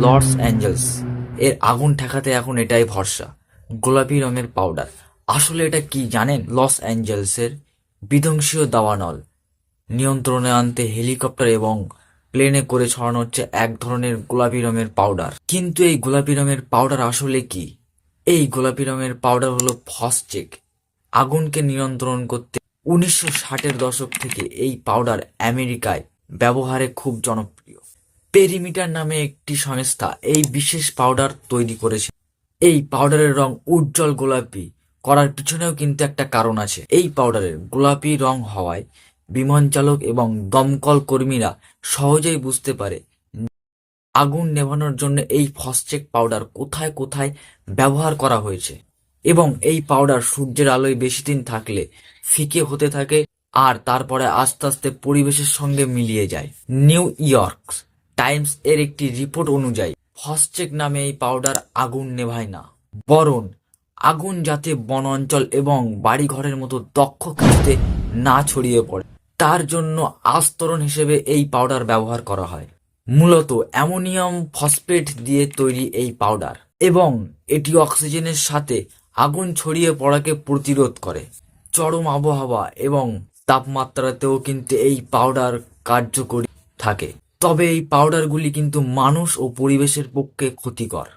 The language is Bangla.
লস অ্যাঞ্জেলস এর আগুন ঠেকাতে এখন এটাই ভরসা, গোলাপি রঙের পাউডার। আসলে এটা কি জানেন? লস অ্যাঞ্জেলসের বিধ্বংসী দাবানল নিয়ন্ত্রণে আনতে হেলিকপ্টার এবং প্লেনে করে ছড়ানো হচ্ছে এক ধরনের গোলাপি রঙের পাউডার। কিন্তু এই গোলাপি রঙের পাউডার আসলে কি? এই গোলাপি রঙের পাউডার হলো ফসচেক। আগুনকে নিয়ন্ত্রণ করতে 1960-এর দশক থেকে এই পাউডার আমেরিকায় ব্যবহারে খুব জনপ্রিয়। পেরিমিটার নামে একটি সংস্থা এই বিশেষ পাউডার তৈরি করেছে। এই পাউডারের রং উজ্জ্বল গোলাপি করার পিছনেও কিন্তু একটা কারণ আছে। এই পাউডারের গোলাপি রং হওয়ায় বিমান চালক এবং দমকল কর্মীরা সহজেই বুঝতে পারে আগুন নেভানোর জন্য এই ফসচেক পাউডার কোথায় কোথায় ব্যবহার করা হয়েছে। এবং এই পাউডার সূর্যের আলোয় বেশি দিন থাকলে ফিকে হতে থাকে আর তারপরে আস্তে আস্তে পরিবেশের সঙ্গে মিলিয়ে যায়। নিউ ইয়র্ক টাইমস এর একটি রিপোর্ট অনুযায়ী ফসচেক নামে এই পাউডার আগুন নেভায় না, বরং আগুন যাতে বন অঞ্চল এবং বাড়িঘরের মতো দক্ষ কিছুতে না ছড়িয়ে পড়ে তার জন্য আস্তরণ হিসেবে এই পাউডার ব্যবহার করা হয়। মূলত অ্যামোনিয়াম ফসফেট দিয়ে তৈরি এই পাউডার এবং এটি অক্সিজেনের সাথে আগুন ছড়িয়ে পড়াকে প্রতিরোধ করে। চরম আবহাওয়া এবং তাপমাত্রাতেও কিন্তু এই পাউডার কার্যকরী থাকে। তবে এই পাউডারগুলি কিন্তু মানুষ ও পরিবেশের পক্ষে ক্ষতিকর।